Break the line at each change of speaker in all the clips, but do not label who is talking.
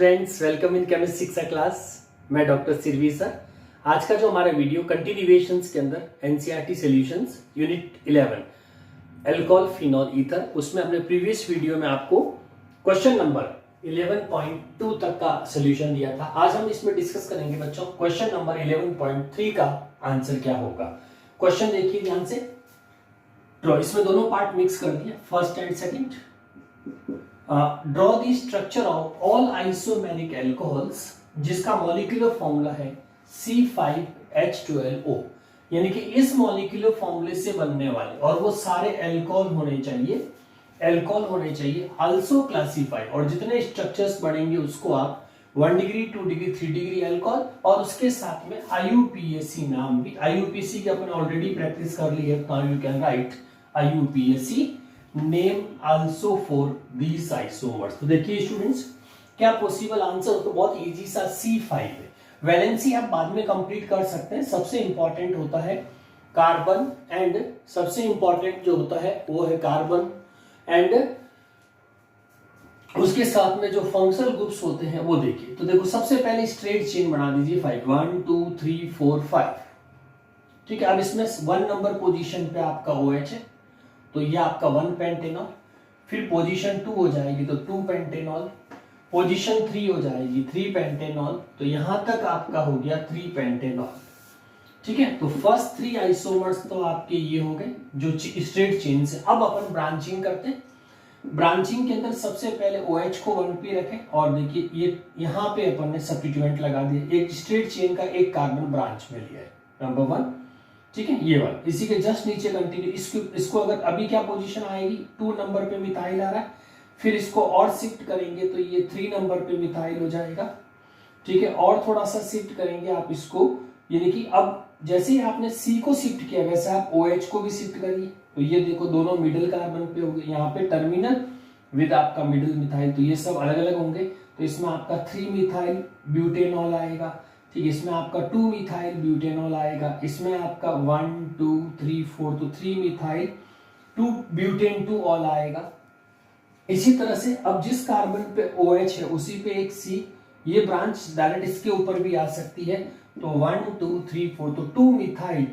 Friends, welcome in chemistry शिक्षा class. मैं doctor Sirvi sir. आज का जो हमारा वीडियो कंटिन्यूएशंस के अंदर NCERT solutions unit 11 alcohol phenol ether, उसमें हमने प्रीवियस वीडियो में आपको क्वेश्चन नंबर 11.2 तक का सॉल्यूशन दिया था। आज हम इसमें डिस्कस करेंगे बच्चों क्वेश्चन नंबर 11.3 का आंसर क्या होगा। क्वेश्चन देखिए ध्यान से। ड्रॉ, इसमें दोनों पार्ट मिक्स कर दिया, first and second. Draw the structure of all isomeric alcohols जिसका मॉलिक्यूलर फॉर्मूला है C5H12O, यानी कि इस मॉलिक्यूलर फॉर्मूले से बनने वाले और वो सारे अल्कोहल होने चाहिए आल्सो क्लासिफाई, और जितने स्ट्रक्चर्स बढ़ेंगे उसको आप 1 डिग्री 2 डिग्री 3 डिग्री अल्कोहल और उसके साथ में IUPAC नाम भी। IUPAC की अपन ऑलरेडी प्रैक्टिस कर ली है, now you can write IUPAC name also for these isomers. तो देखिए स्टूडेंट्स, क्या पॉसिबल आंसर हो तो बहुत इजी सा C5 है। वैलेंसी आप बाद में कंप्लीट कर सकते हैं। सबसे इंपॉर्टेंट होता है कार्बन एंड सबसे इंपॉर्टेंट जो होता है वो है कार्बन एंड उसके साथ में जो फंक्शनल ग्रुप्स होते हैं वो देखिए। तो देखो सबसे पहले स्ट्रेट चेन बना दीजिए 5 1 2 3 4 5। ठीक है, अब इसमें 1 नंबर पोजीशन पे आपका OH है तो ये आपका 1 पेंटेनॉल, फिर पोजीशन 2 हो जाएगी तो 2 पेंटेनॉल, पोजीशन 3 हो जाएगी 3 पेंटेनॉल, तो यहां तक आपका हो गया 3 पेंटेनॉल। ठीक है, तो फर्स्ट 3 आइसोमर्स तो आपके ये हो गए जो स्ट्रेट चेन से। अब अपन ब्रांचिंग करते हैं। ब्रांचिंग के अंदर सबसे पहले OH को 1 पे रखें और देखिए ये यहाँ पे अपन ने सब्स्टिट्यूएंट लगा दिया, एक स्ट्रेट चेन का एक कार्बन ब्रांच में लिया है, नंबर 1। ठीक है, ये वाला इसी के जस्ट नीचे कंटिन्यू, इसको अगर अभी क्या पोजीशन आएगी 2 नंबर पे मिथाइल आ रहा है, फिर इसको और शिफ्ट करेंगे तो ये 3 नंबर पे मिथाइल हो जाएगा। ठीक है, और थोड़ा सा शिफ्ट करेंगे आप इसको, यानी कि अब जैसे ही आपने C को शिफ्ट किया वैसे आप OH को भी शिफ्ट करिए, तो ये देखो दोनों मिडिल कार्बन पे हो गए, यहाँ पे टर्मिनल विद आपका मिडिल मिथाइल, तो ये सब अलग अलग होंगे। तो इसमें आपका 3 मिथाइल ब्यूटेनॉल आएगा। ठीक है, इसमें आपका 2 मिथाइल ब्यूटेनॉल आएगा, इसमें आपका 1 2 3 4 तो 3 मिथाइल 2 ब्यूटेन 2 ऑल आएगा। इसी तरह से अब जिस कार्बन पे OH है उसी पे एक C, ये ब्रांच डायरेक्ट इसके ऊपर भी आ सकती है, तो 1 2 3 4 तो 2 मिथाइल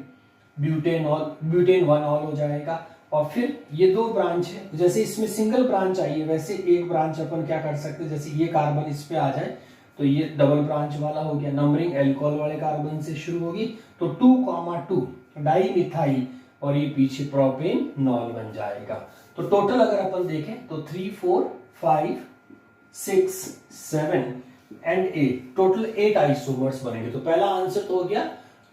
ब्यूटेन 1 ऑल हो जाएगा। और फिर ये 2 ब्रांच है, जैसे इसमें सिंगल ब्रांच आई है वैसे एक ब्रांच अपन क्या कर सकते हैं, जैसे ये कार्बन इस पे आ जाए तो ये डबल ब्रांच वाला हो गया। नंबरिंग अल्कोहल वाले कार्बन से शुरू होगी, तो 2,2 डाई मिथाइल और ये पीछे प्रोपेनॉल बन जाएगा। तो टोटल अगर अपन देखें तो 3 4 5 6 7 एंड 8, टोटल 8 आइसोमर्स बनेंगे। तो पहला आंसर तो हो गया,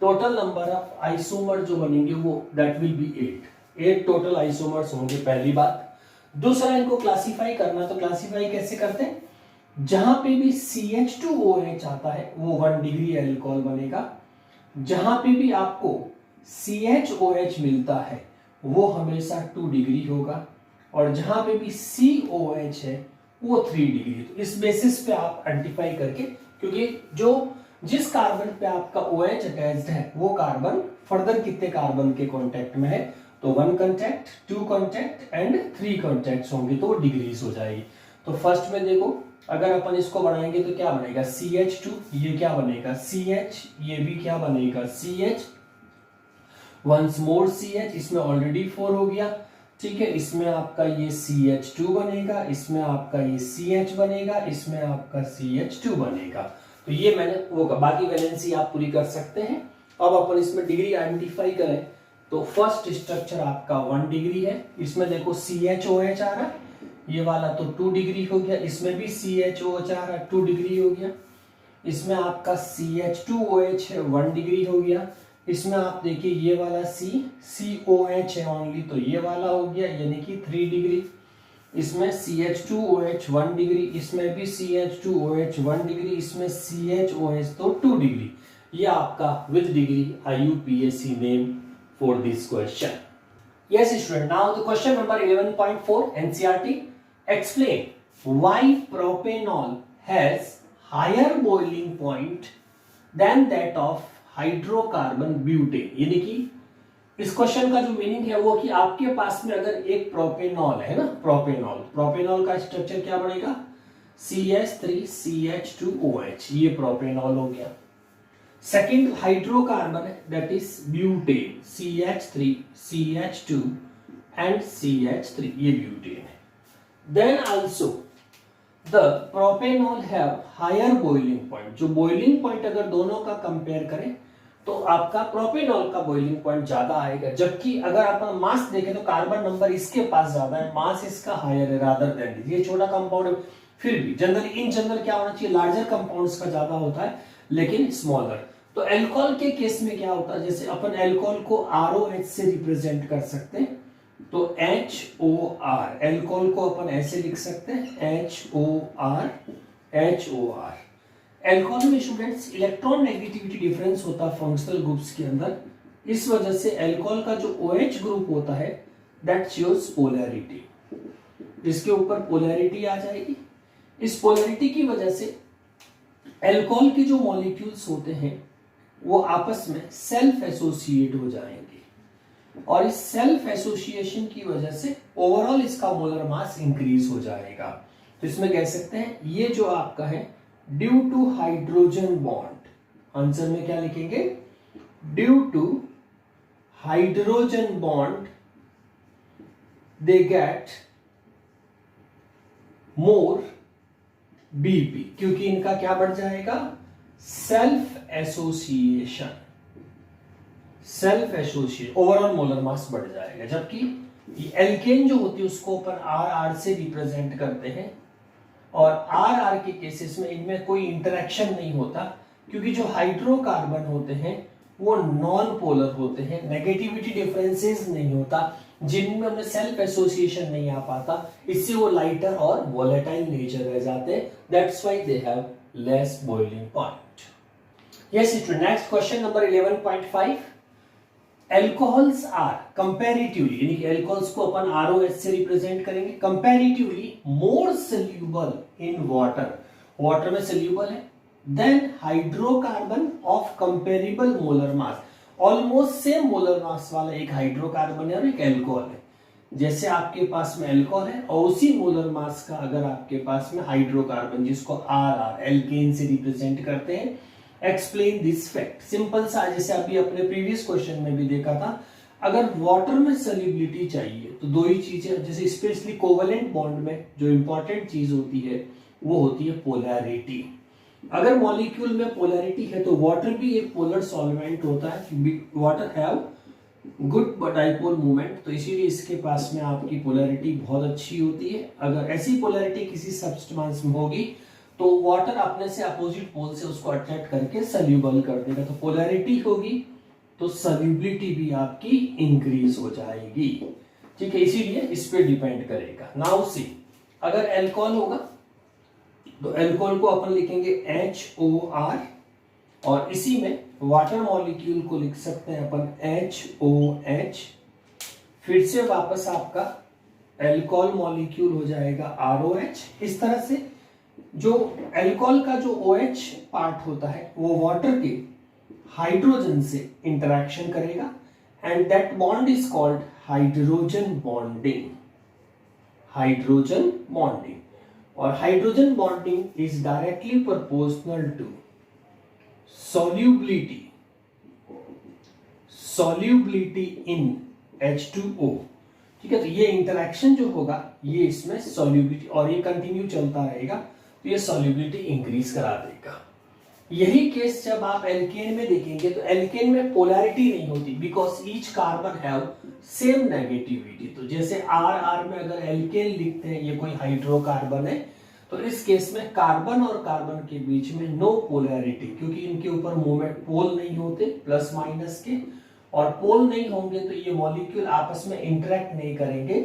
टोटल नंबर ऑफ आइसोमर जो बनेंगे वो that will be 8 total isomers होंगे, पहली बात। दूसरा, इनको क्लासिफाई करना, तो क्लासिफाई कैसे करते हैं, जहां पे भी CH2OH आता है वो 1 डिग्री अल्कोहल बनेगा, जहां पे भी आपको CHOH मिलता है वो हमेशा 2 डिग्री होगा, और जहां पे भी COH है वो 3 डिग्री। तो इस बेसिस पे आप आइडेंटिफाई करके, क्योंकि जिस कार्बन पे आपका OH अटैच्ड है वो कार्बन फर्दर कितने कार्बन के कांटेक्ट में है, तो 1 कांटेक्ट 2 कांटेक्ट एंड 3 कांटेक्ट्स होंगे तो डिग्रीज हो जाएगी। तो फर्स्ट में देखो, अगर अपन इसको बढ़ाएंगे तो क्या बनेगा CH2, ये क्या बनेगा CH, ये भी क्या बनेगा CH, वंस मोर CH, इसमें ऑलरेडी 4 हो गया। ठीक है, इसमें आपका ये CH2 बनेगा, इसमें आपका ये CH बनेगा, इसमें आपका CH2 बनेगा। तो ये मैंने वो बाकी वैलेंसी आप पूरी कर सकते हैं। अब अपन इसमें डिग्री आइडेंटिफाई करें तो फर्स्ट स्ट्रक्चर आपका 1 डिग्री है, इसमें देखो CHOH आ रहा है, ये वाला तो 2 डिग्री हो गया, इसमें भी CHOH आ रहा है 2 डिग्री हो गया, इसमें आपका CH2OH है 1 डिग्री हो गया, इसमें आप देखिए ये वाला COH है ओनली तो ये वाला हो गया यानी कि 3 डिग्री, इसमें CH2OH 1 डिग्री, इसमें भी CH2OH 1 डिग्री, इसमें CHOH तो 2 डिग्री। ये आपका with degree IUPAC name for this question. Yes, student. Now the question number 11.4 NCERT. Explain why propanol has higher boiling point than that of hydrocarbon butane. यानी कि इस question का जो meaning है वो कि आपके पास में अगर एक प्रोपेनॉल है ना, प्रोपेनॉल का स्ट्रक्चर क्या बनेगा CH3CH2OH, ये प्रोपेनॉल हो गया। सेकेंड हाइड्रोकार्बन है that is butane, CH3CH2 and CH3, ये ब्यूटेन है। Then also the propanol have higher boiling point, जो बॉइलिंग पॉइंट अगर दोनों का कंपेयर करें तो आपका प्रोपेनॉल का बॉइलिंग पॉइंट ज्यादा आएगा, जबकि अगर आप मास देखें तो कार्बन नंबर इसके पास ज्यादा है, मास इसका हायर है रादर देन दिस। ये छोटा कंपाउंड है, फिर भी जनरली इन जनरल क्या होना चाहिए, लार्जर कंपाउंड्स का ज्यादा होता है लेकिन स्मॉलर। तो एल्कोहल के केस में क्या होता है, जैसे अपन एल्कोहल को ROH से रिप्रेजेंट कर सकते हैं, तो HOR, एल्कोहल को अपन ऐसे लिख सकते हैं HOR। एल्कोहल में स्टूडेंट्स इलेक्ट्रॉन नेगेटिविटी डिफरेंस होता है फंक्शनल ग्रुप्स के अंदर, इस वजह से एल्कोहल का जो OH ग्रुप होता है दैट शोज पोलैरिटी, इसके ऊपर पोलैरिटी आ जाएगी। इस पोलैरिटी की वजह से एल्कोहल के जो मॉलिक्यूल्स होते हैं वो आपस में सेल्फ एसोसिएट हो जाएंगे, और इस सेल्फ एसोसिएशन की वजह से ओवरऑल इसका मोलर मास इंक्रीज हो जाएगा। तो इसमें कह सकते हैं ये जो आपका है due to hydrogen bond, answer में क्या लिखेंगे, due to hydrogen bond they get more BP, क्योंकि इनका क्या बढ़ जाएगा, self association, overall molar mass बढ़ जाएगा। जबकि एल्केन जो होती है उसको अपन RR से रिप्रेजेंट करते हैं, और RR के केसेस में इनमें कोई इंटरेक्शन नहीं होता, क्योंकि जो हाइड्रोकार्बन होते हैं वो नॉन पोलर होते हैं, नेगेटिविटी डिफरेंसेस नहीं होता, जिनमें उन्हें सेल्फ एसोसिएशन नहीं आ पाता, इससे वो लाइटर और वोलेटाइल नेचर रह जाते हैं, that's why they have less boiling point. Yes student, next question number 11.5, alcohols are comparatively, यानी कि एल्कोहल्स को अपन ROH से रिप्रेजेंट करेंगे, comparatively more soluble in water, water में सोल्यूबल है, than hydrocarbon of comparable molar mass, almost same molar mass वाला एक हाइड्रोकार्बन है और एक एल्कोहल है। जैसे आपके पास में एल्कोहल है और उसी मोलर मास का अगर आपके पास में हाइड्रोकार्बन, जिसको RR एल्केन से रिप्रेजेंट करते हैं, एक्सप्लेन दिस फैक्ट। सिंपल सा, जैसे अभी अपने प्रीवियस क्वेश्चन में भी देखा था, अगर वाटर में सॉल्युबिलिटी चाहिए तो दो ही चीजें, जैसे स्पेशली कोवेलेंट बॉन्ड में जो इंपॉर्टेंट चीज होती है वो होती है पोलैरिटी। अगर मॉलिक्यूल में पोलैरिटी है तो वाटर भी एक पोलर सॉल्वेंट होता है, water have good dipole movement, तो इसीलिए इसके पास में आपकी पोलैरिटी बहुत अच्छी होती है। अगर ऐसी पोलैरिटी किसी सब्सटेंस में होगी तो वाटर अपने से अपोजिट पोल से उसको अट्रैक्ट करके सॉल्यूबल कर देगा, तो पोलैरिटी होगी तो सॉल्युबिलिटी भी आपकी इंक्रीज हो जाएगी, ठीक है, इसीलिए इस पे डिपेंड करेगा। नाउ सी, अगर एल्कोहल होगा तो एल्कोहल को अपन लिखेंगे HOR, और इसी में वाटर मॉलिक्यूल को लिख सकते हैं अपन HOH, फिर से वापस आपका एल्कोहल मॉलिक्यूल हो जाएगा ROH। इस तरह से जो एल्कोहल का जो OH पार्ट होता है वो वाटर के हाइड्रोजन से इंटरेक्शन करेगा, and that bond is called hydrogen bonding, और hydrogen bonding is directly proportional to solubility in H2O, ठीक है। तो ये इंटरेक्शन जो होगा ये इसमें सॉल्युबिलिटी, और ये कंटिन्यू चलता रहेगा तो ये सॉल्युबिलिटी इंक्रीज करा देगा। यही केस जब आप एल्केन में देखेंगे तो एल्केन में पोलैरिटी नहीं होती, because each carbon have same negativity. तो जैसे RR में अगर एल्केन लिखते हैं, ये कोई हाइड्रोकार्बन है, तो इस केस में कार्बन और कार्बन के बीच में नो पोलैरिटी, क्योंकि इनके ऊपर मोमेंट पोल नहीं होते प्लस माइनस के, और पोल नहीं होंगे तो ये मॉलिक्यूल आपस में इंटरेक्ट नहीं करेंगे,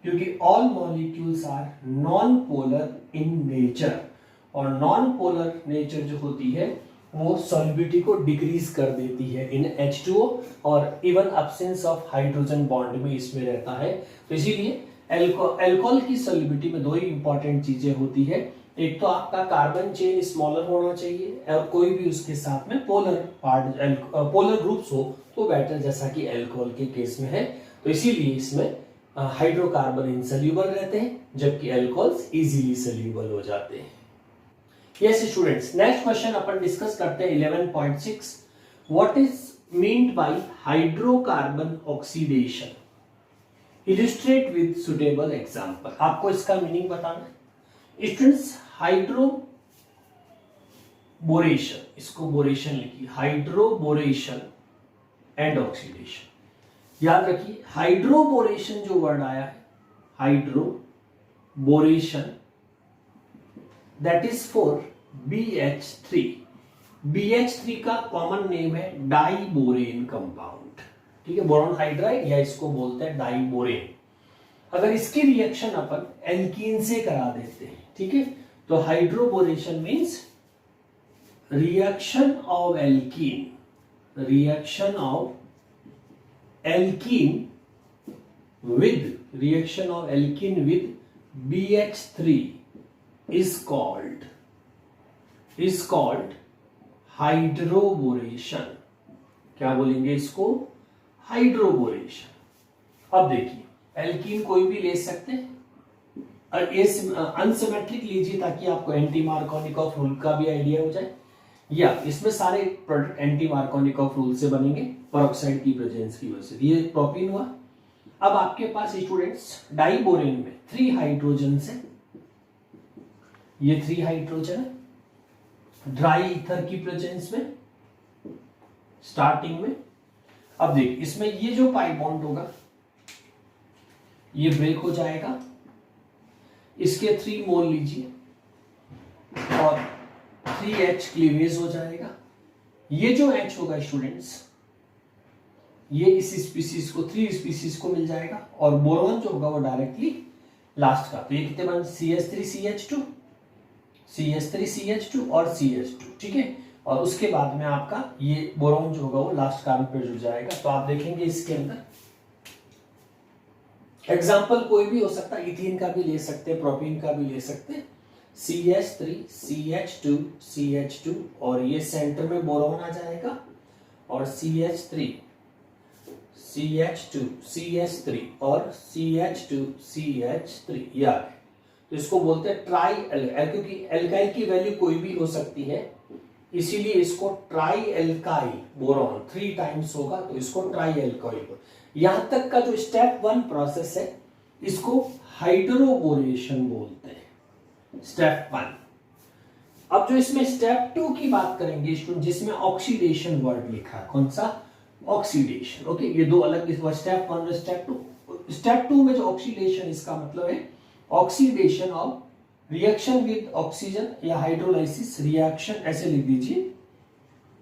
क्योंकि all molecules are non polar in nature, और नॉन पोलर नेचर जो होती है वो सॉल्युबिलिटी को डिक्रीज कर देती है इन H2O, और even absence of hydrogen bond में इसमें रहता है। तो इसीलिए एल्कोहल की सॉल्युबिलिटी में दो ही इंपॉर्टेंट चीजें होती है, एक तो आपका कार्बन चेन स्मॉलर होना चाहिए, और कोई भी उसके साथ में पोलर ग्रुप्स हो तो बेटर, जैसा कि एल्कोहल के केस में है। तो इसीलिए इसमें हाइड्रोकार्बन इनसॉल्युबल रहते हैं, जबकि एल्कोहल्स इजीली सॉल्युबल हो जाते हैं। यस स्टूडेंट्स, नेक्स्ट क्वेश्चन अपन डिस्कस करते हैं 11.6. What is meant by hydrocarbon oxidation? Illustrate with suitable example. आपको इसका मीनिंग बताना है स्टूडेंट्स. हाइड्रोबोरेशन, इसको बोरेशन लिखिए, हाइड्रोबोरेशन एंड ऑक्सीडेशन. याद रखिए हाइड्रोबोरेशन जो वर्ड आया है, hydroboration, that is for BH3. BH3 का कॉमन नेम है डाइबोरेन कंपाउंड. ठीक है, बोरॉन हाइड्राइड या इसको बोलते हैं डाइबोरेन. अगर इसकी रिएक्शन अपन एल्कीन से करा देते हैं, ठीक है, तो hydroboration means reaction of alkene, reaction of alkene with BH3 is called hydroboration. क्या बोलेंगे इसको? हाइड्रोबोरेशन. अब देखिए एल्कीन कोई भी ले सकते हैं, और अनसिमेट्रिक लीजिए ताकि आपको एंटी मार्कोनिकॉफ रूल का भी आइडिया हो जाए. या इसमें सारे प्रोडक्ट एंटी मार्कोनिकॉफ रूल से बनेंगे पेरोक्साइड की प्रेजेंस की वजह से. ये प्रोपीन हुआ. अब आपके पास स्टूडेंट्स डाइबोरेन में 3 हाइड्रोजन है, ये 3 हाइड्रोजन है ड्राई ईथर की प्रेजेंस में स्टार्टिंग में. अब देख इसमें ये जो पाई बॉन्ड होगा ये ब्रेक हो जाएगा, इसके 3 मोल लीजिए और 3H क्लीवेज हो जाएगा. ये जो H होगा स्टूडेंट्स, ये इस स्पीसीज को 3 स्पीसीज को मिल जाएगा, और बोरॉन जो होगा वो डायरेक्टली लास्ट का. तो ये कितने बन CH3CH2, CH3CH2 और CH2. ठीक है, और उसके बाद में आपका ये बोरॉन जो होगा वो लास्ट कार्बन पे जुड़ जाएगा. तो आप देखेंगे इसके अंदर एग्जाम्पल कोई भी हो सकता है, इथीन का भी ले सकते हैं, प्रोपीन का भी ले सकते हैं. CH3CH2 CH2 और ये सेंटर में बोरॉन आ जाएगा, और CH3 CH2 CH3 और CH2 CH3 यार. तो इसको बोलते हैं ट्राई एल्काइल, क्योंकि एल्काइल की वैल्यू कोई भी हो सकती है, इसीलिए इसको ट्राई एल्काइल बोरॉन 3 टाइम्स होगा, तो इसको ट्राई एल्काइल. यहां तक का जो स्टेप 1 प्रोसेस है इसको हाइड्रोबोरेशन बोलते हैं, स्टेप 1. अब जो इसमें स्टेप 2 की बात करेंगे स्टूडेंट, जिसमें ऑक्सीडेशन वर्ड लिखा है, कौन सा? ऑक्सीडेशन. ओके, ये 2 अलग स्टेप 1 और स्टेप 2. स्टेप 2 में जो ऑक्सीडेशन, इसका मतलब है oxidation of reaction with oxygen या हाइड्रोलाइसिस रिएक्शन, ऐसे लिख दीजिए,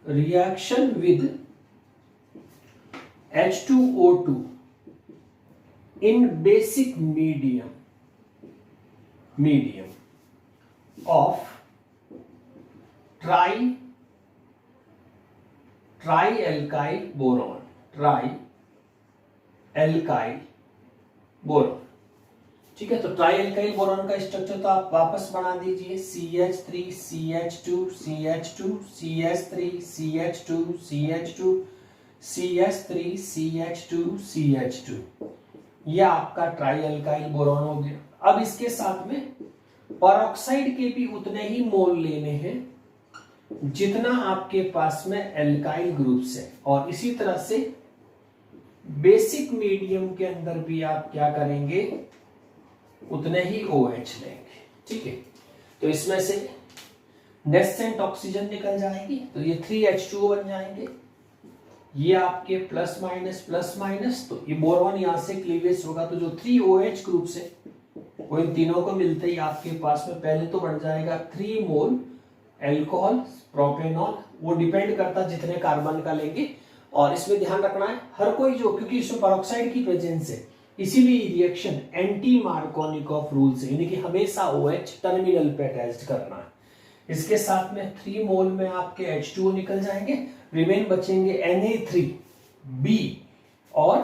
reaction with H2O2 in basic medium of try alkyl boron, try alkyl boron. ठीक है, तो ट्राई एल्काइल बोरॉन का स्ट्रक्चर तो आप वापस बना दीजिए, CH3 CH2 CH2 CH3 CH2 CH2 CH3 CH2 CH2. ये आपका ट्राई एल्काइल बोरॉन हो गया. अब इसके साथ में पेरोक्साइड के भी उतने ही मोल लेने हैं जितना आपके पास में एल्काइल ग्रुप्स है, और इसी तरह से बेसिक मीडियम के अंदर भी आप क्या करेंगे, उतने ही OH लेंगे. ठीक है, तो इसमें से नेसेंट ऑक्सीजन निकल जाएगी, तो ये 3H2O बन जाएंगे. ये आपके प्लस माइनस, तो ये बोरॉन यहां से क्लीवेज होगा, तो जो 3OH ग्रुप्स है वो इन तीनों को मिलते ही आपके पास में पहले तो बन जाएगा 3 मोल एल्कोहल प्रोपेनॉल. वो डिपेंड करता है जितने कार्बन का लेंगे, और इसमें ध्यान रखना है हर कोई जो, क्योंकि इसमें पेरोक्साइड की प्रेजेंस है, इसीलिए रिएक्शन एंटी मार्कोनिकॉफ रूल से, यानी कि हमेशा OH टर्मिनल पे अटैच्ड करना है. इसके साथ में 3 मोल में आपके H2O निकल जाएंगे, रिमेन बचेंगे Na3B और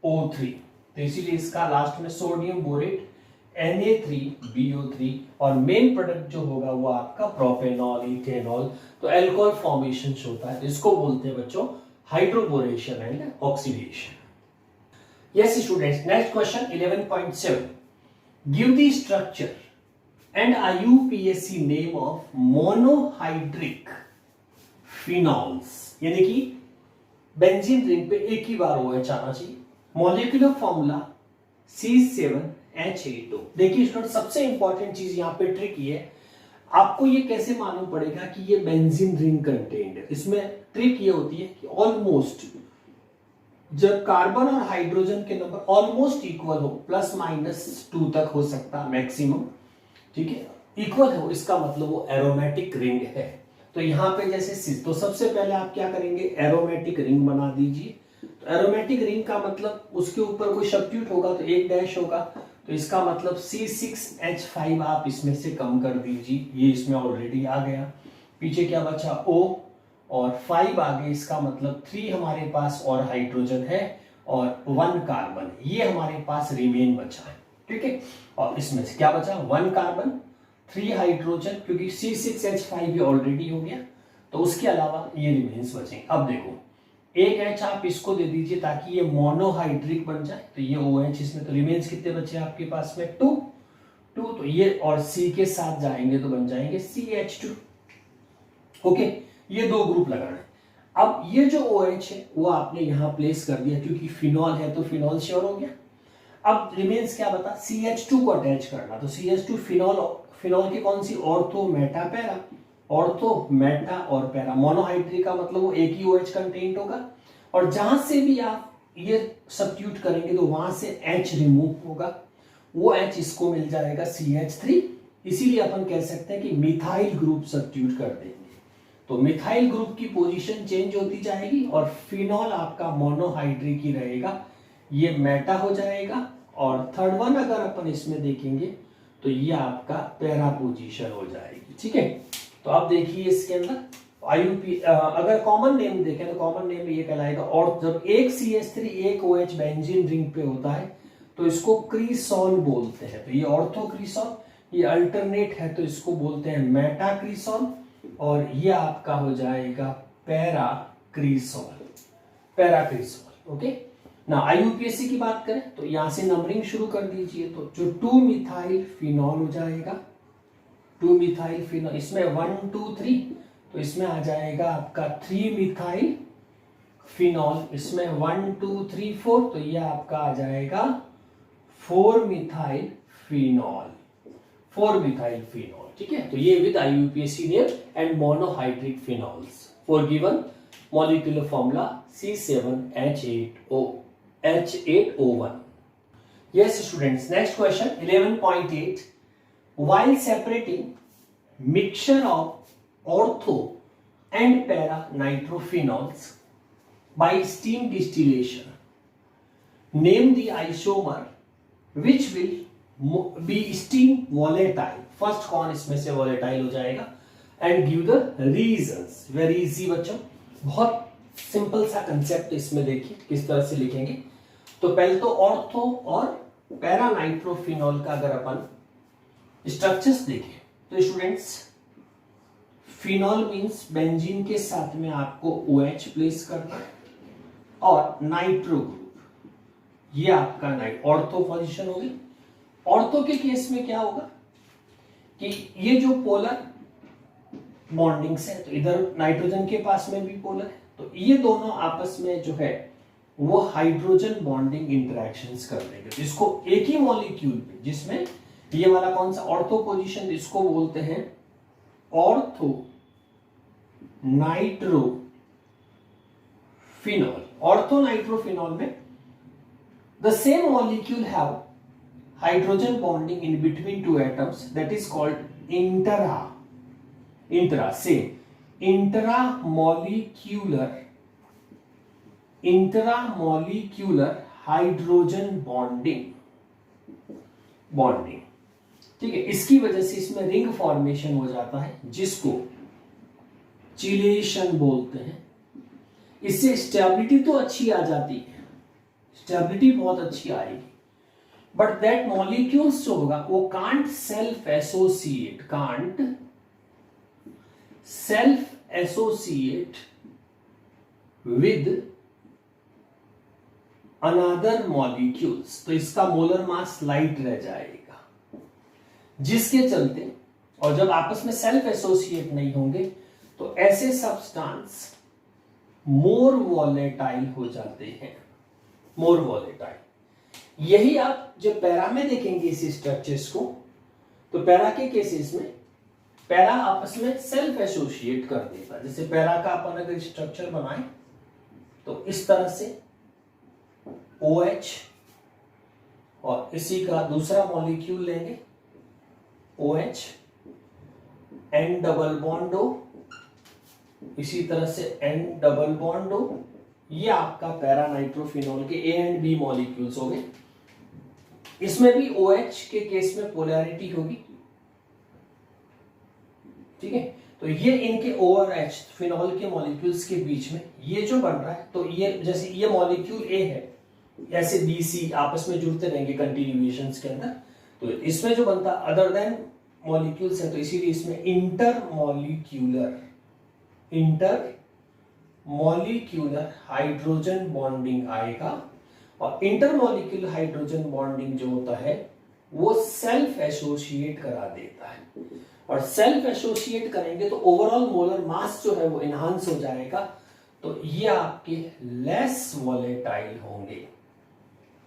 O3. तो इसीलिए इसका लास्ट में सोडियम बोरेट Na3BO3, और मेन प्रोडक्ट जो होगा वो आपका प्रोपेनॉल इथेनॉल. तो एल्कोहल फॉर्मेशन होता है, तो इसको बोलते हैं बच्चों hydroboration and oxidation. Yes students, next question 11.7. Give the structure and IUPAC name of monohydric phenols, यानी कि बेंजीन रिंग पे एक ही बार OH आना चाहिए। Molecular formula C7H8O। देखिए स्टूडेंट, सबसे इंपॉर्टेंट चीज यहां पे ट्रिक ये है, आपको ये कैसे मालूम पड़ेगा कि ये बेंजीन रिंग कंटेन्ड है। इसमें ट्रिक ये होती है कि ऑलमोस्ट जब कार्बन और हाइड्रोजन के नंबर ऑलमोस्ट इक्वल हो, +-2 तक हो सकता है मैक्सिमम, ठीक है, इक्वल हो, इसका मतलब वो एरोमेटिक रिंग है। तो यहां पे जैसे तो सबसे पहले आप क्या करेंगे, एरोमेटिक रिंग बना दीजिए। तो एरोमेटिक रिंग का मतलब उसके ऊपर कोई सब्स्टिट्यूट होगा तो एक डैश होगा, तो इसका मतलब C6H5 आप इसमें से कम कर दीजिए, ये इसमें ऑलरेडी आ गया। पीछे क्या बचा, O और 5 आगे, इसका मतलब 3 हमारे पास और हाइड्रोजन है और 1 कार्बन, ये हमारे पास रिमेन बचा है, ठीक है। और इसमें से क्या बचा, 1 कार्बन 3 हाइड्रोजन, क्योंकि C6H5 भी ऑलरेडी हो गया, तो उसके अलावा ये रिमेन्स बचेंगे। अब देखो एक H आप इसको दे दीजिए ताकि ये मोनोहाइड्रिक बन जाए, तो ये OH, इसमें तो रिमेन्स कितने बचे आपके पास में, 2, तो ये और C के साथ जाएंगे तो बन जाएंगे CH2। ओके, ये 2 ग्रुप लगाना है। अब ये जो OH है वो आपने यहां प्लेस कर दिया, क्योंकि फिनॉल है तो फिनॉल श्योर हो गया। अब रिमेन्स क्या बता, CH2 को अटैच करना, तो CH2 फिनॉल की कौन सी, ortho meta para, ortho meta और पैरा, मोनोहाइड्रिक का मतलब वो एक ही OH कंटेंट होगा, और जहां से भी आप ये सब्स्टिट्यूट करेंगे तो वहां से H रिमूव होगा, वो H इसको मिल जाएगा CH3, इसीलिए अपन कह सकते हैं कि मिथाइल ग्रुप सब्स्टिट्यूट कर देंगे, तो मिथाइल ग्रुप की पोजीशन चेंज होती जाएगी और फिनॉल आपका मोनोहाइड्रिक ही रहेगा, ये मेटा हो जाएगा। और थर्ड वन अगर अपन इसमें देखेंगे तो ये आपका पैरा पोजीशन हो जाएगी, ठीक है। तो आप देखिए इसके अंदर IUP अगर कॉमन नेम देखें तो कॉमन नेम ये कहलाएगा, और जब एक CH3 एक OH बेंजीन रिंग पे होता है तो इसको क्रीसॉल बोलते हैं, तो ये ऑर्थो क्रीसॉल, ये अल्टरनेट है तो इसको बोलते हैं मेटा क्रीसॉल, और ये आपका हो जाएगा पैरा क्रीसॉल, पैरा क्रीसॉल। ओके ना, IUPAC की बात करें तो यहां से नंबरिंग शुरू कर दीजिए, तो जो 2 मिथाइल फिनॉल हो जाएगा, 2 मिथाइल फिनॉल, इसमें 1 2 3, तो इसमें आ जाएगा आपका 3 मिथाइल फिनॉल, इसमें 1 2 3 4, तो ये आपका आ जाएगा 4 मिथाइल फिनॉल, 4 मिथाइल फिनॉल, ठीक है। तो ये with IUPAC name and monohydric phenols for given molecular formula C7H8O H8O1। Yes students, next question 11.8, while separating mixture of ortho and para nitrophenols by steam distillation, name the isomer which will be steam volatile, first कौन इसमें से volatile हो जाएगा, and give the reasons। very easy बच्चों, बहुत simple सा concept इसमें देखिए किस तरह से लिखेंगे। तो पहले तो ऑर्थो और पैरा नाइट्रोफिनॉल का अगर अपन स्ट्रक्चर्स देखें तो स्टूडेंट्स, फिनॉल मींस बेंजीन के साथ में आपको OH प्लेस करना, और नाइट्रो ग्रुप, ये आपका ऑर्थो पोजीशन होगी। ऑर्थो के केस में क्या होगा कि ये जो पोलर बॉन्डिंग्स है, तो इधर नाइट्रोजन के पास में भी पोलर है, तो ये दोनों आपस में जो है वो हाइड्रोजन बॉन्डिंग इंटरेक्शंस कर देंगे, तो इसको एक ही मॉलिक्यूल पे, जिसमें ये वाला कौन सा ऑर्थो पोजीशन, इसको बोलते हैं ऑर्थो नाइट्रोफिनॉल। ऑर्थो नाइट्रोफिनॉल में the same molecule have hydrogen bonding in between 2 atoms, that is called intra same intramolecular hydrogen bonding, ठीक है। इसकी वजह से इसमें रिंग फॉर्मेशन हो जाता है, जिसको चिलेशन बोलते हैं। इससे स्टेबिलिटी तो अच्छी आ जाती है, स्टेबिलिटी बहुत अच्छी आएगी, बट दैट मॉलिक्यूल्स जो होगा वो can't self associate with another molecules, तो इसका मोलर मास लाइट रह जाएगा। जिसके चलते, और जब आपस में सेल्फ एसोसिएट नहीं होंगे तो ऐसे सब्सटेंस मोर वॉलेटाइल हो जाते हैं, मोर वॉलेटाइल। यही आप जब पैरा में देखेंगे इस स्ट्रक्चर्स को, तो पैरा के केसेस में पैरा आपस में सेल्फ एसोसिएट कर देता है। जैसे पैरा का अपन अगर स्ट्रक्चर बनाए तो इस तरह से OH और इसी का दूसरा मॉलिक्यूल लेंगे OH, N double bond O, इसी तरह से N डबल बॉन्ड O, ये आपका पैरा नाइट्रोफिनॉल के A एंड B मॉलिक्यूल्स हो गए। इसमें भी OH के केस में पोलैरिटी होगी, ठीक है। तो ये इनके O और H फिनॉल के मॉलिक्यूल्स के बीच में ये जो बन रहा है, तो ये जैसे ये मॉलिक्यूल A है, ऐसे B C आपस में जुड़ते रहेंगे कंटिन्यूएशंस के अंदर, तो इसमें जो बनता अदर देन मॉलिक्यूल्स है, तो इसीलिए इसमें इंटरमॉलिक्यूलर हाइड्रोजन बॉन्डिंग आएगा। और इंटरमॉलिक्यूलर हाइड्रोजन बॉन्डिंग जो होता है वो सेल्फ एसोसिएट करा देता है, और सेल्फ एसोसिएट करेंगे तो ओवरऑल मोलर मास जो है वो एनहांस हो जाएगा। तो ये आपके लेस वॉलेटाइल होंगे,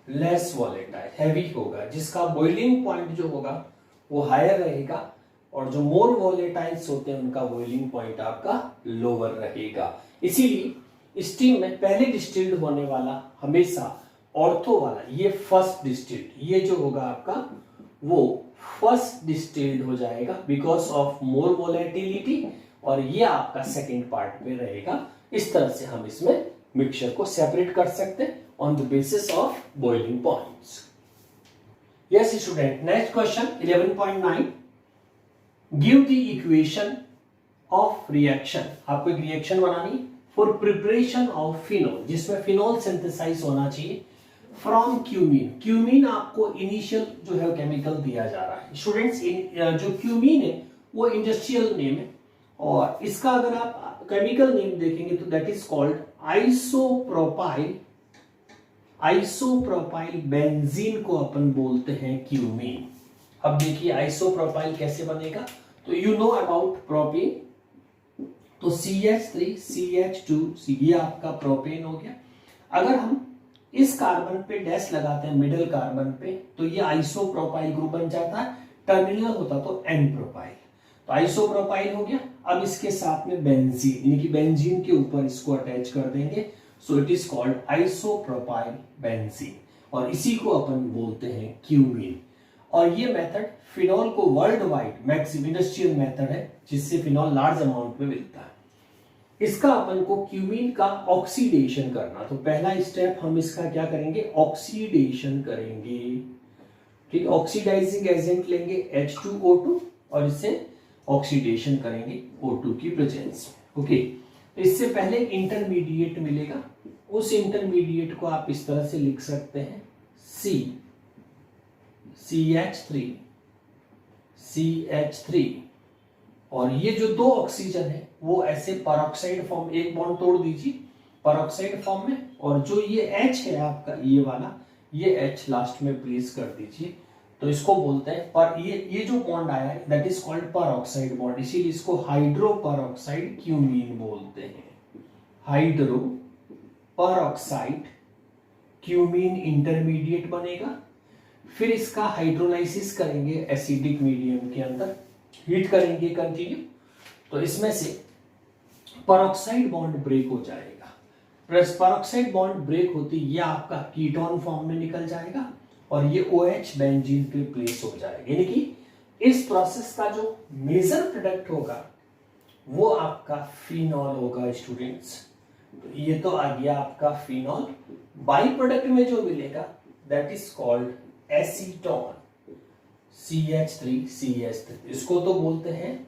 लेस वॉलेटाइल, हैवी होगा, जिसका बॉइलिंग पॉइंट जो होगा वो हायर रहेगा, और जो मोर वॉलेटाइल्स होते हैं उनका बॉइलिंग पॉइंट आपका लोअर रहेगा। इसीलिए स्टीम में पहले डिस्टिल्ड होने वाला हमेशा ऑर्थो वाला, ये फर्स्ट डिस्टिल्ड, ये जो होगा आपका वो फर्स्ट डिस्टिल्ड हो जाएगा बिकॉज ऑफ मोर वॉलेटिलिटी, और ये आपका सेकेंड पार्ट पे रहेगा। इस तरह से हम इसमें मिक्सचर को सेपरेट कर सकते हैं on the basis of boiling points. Yes student, next question 11.9, give the equation of reaction. आपको एक रिएक्शन बनानी फॉर प्रिपरेशन ऑफ फिनॉल, जिसमें फिनॉल सिंथेसाइज होना चाहिए फ्रॉम क्यूमीन। क्यूमीन आपको इनिशियल जो है केमिकल दिया जा रहा है स्टूडेंट्स। जो क्यूमीन है वो इंडस्ट्रियल नेम है, और इसका अगर आप केमिकल नेम देखेंगे तो that is called isopropyl benzene को अपन बोलते हैं क्यूमीन। अब देखिए आइसोप्रोपाइल कैसे बनेगा, तो यू नो अबाउट प्रोपेन, तो CH3 CH2 ये आपका प्रोपेन हो गया। अगर हम इस कार्बन पे डैश लगाते हैं मिडिल कार्बन पे, तो ये आइसोप्रोपाइल ग्रुप बन जाता है। टर्मिनल होता तो एन प्रोपाइल, तो आइसोप्रोपाइल हो गया। अब इसके साथ में बेंजीन, यानी कि बेंजीन के ऊपर इसको अटैच कर देंगे, so it is called isopropyl benzene, और इसी को अपन बोलते हैं क्यूमीन। और ये मेथड फिनॉल को world wide maximum industrial method है, जिससे फिनॉल लार्ज अमाउंट में मिलता है। इसका अपन को क्यूमीन का ऑक्सीडेशन करना, तो पहला स्टेप हम इसका क्या करेंगे, ऑक्सीडेशन करेंगे, ठीक। ऑक्सीडाइजिंग एजेंट लेंगे H2O2 और इससे ऑक्सीडेशन करेंगे O2 की प्रेजेंस में, ओके। इससे पहले इंटरमीडिएट मिलेगा, उस इंटरमीडिएट को आप इस तरह से लिख सकते हैं CH3 और ये जो दो ऑक्सीजन है वो ऐसे परऑक्साइड फॉर्म, एक बॉन्ड तोड़ दीजिए परऑक्साइड फॉर्म में, और जो ये H है आपका ये वाला, ये H लास्ट में प्लेस कर दीजिए, तो इसको बोलते हैं पर ये जो बॉन्ड आया है that is called peroxide bond, इसीलिए इसको हाइड्रो परऑक्साइड क्यूमीन बोलते हैं। हाइड्रो परऑक्साइड क्यूमीन इंटरमीडिएट बनेगा, फिर इसका हाइड्रोलाइसिस करेंगे एसिडिक मीडियम के अंदर, हीट करेंगे कंटिन्यू, तो इसमें से परऑक्साइड बॉन्ड ब्रेक हो जाएगा। परऑक्साइड बॉन्ड ब्रेक होती ये आपका कीटोन फॉर्म में निकल जाएगा और ये OH बेंजीन पे प्लेस हो जाएगा, यानी कि इस प्रोसेस का जो मेजर प्रोडक्ट होगा वो आपका फिनॉल होगा स्टूडेंट्स। तो ये तो आ गया आपका फिनॉल। बाई प्रोडक्ट में जो मिलेगा that is called acetone, CH3CH3, इसको तो बोलते हैं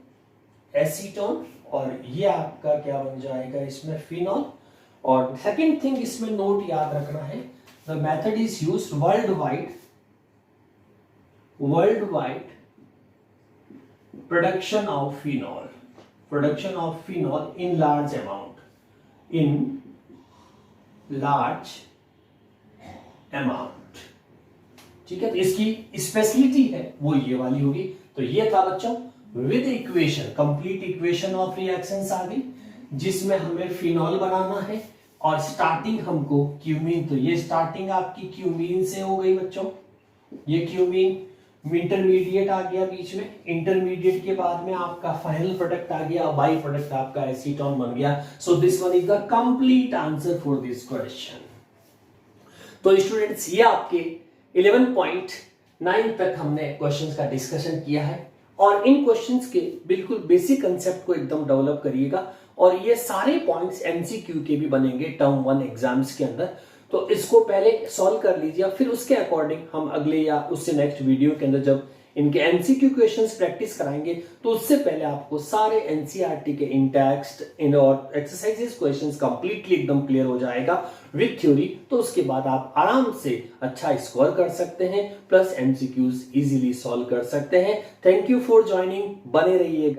एसीटोन, और ये आपका क्या बन जाएगा इसमें फिनॉल। और सेकंड थिंग इसमें नोट याद रखना है, the method is used world wide production of phenol in large amount, ठीक है। तो इसकी स्पेशलिटी है वो ये वाली होगी, तो ये था बच्चों with equation, complete equation of reactions आ गई, जिसमें हमें फिनॉल बनाना है और स्टार्टिंग हमको क्यूमीन, तो ये स्टार्टिंग आपकी क्यूमीन से हो गई बच्चों, ये क्यूमीन, इंटरमीडिएट आ गया बीच में, इंटरमीडिएट के बाद में आपका फाइनल प्रोडक्ट आ गया, बाई प्रोडक्ट आपका एसीटोन बन गया। So this one is the complete answer for this question. तो स्टूडेंट्स ये आपके 11.9 तक हमने क्वेश्चंस का डिस्कशन किया है और इन क्वेश्चंस के बिल्कुल बेसिक कंसेप्ट को एकदम डेवलप करिएगा और ये सारे पॉइंट्स एमसीक्यू के भी बनेंगे टर्म 1 एग्जाम्स के अंदर। तो इसको पहले सॉल्व कर लीजिए, फिर उसके अकॉर्डिंग हम अगले या उससे नेक्स्ट वीडियो के अंदर जब इनके एमसीक्यू क्वेश्चंस प्रैक्टिस कराएंगे तो उससे पहले आपको सारे एनसीईआरटी के इन टेक्स्ट इन और एक्सरसाइजेस क्वेश्चंस कंप्लीटली एकदम क्लियर हो जाएगा विद थ्योरी। तो उसके बाद आप आराम से अच्छा स्कोर कर सकते हैं, प्लस एमसीक्यूज इजीली सॉल्व कर सकते हैं। थैंक यू फॉर ज्वाइनिंग, बने रहिएगा।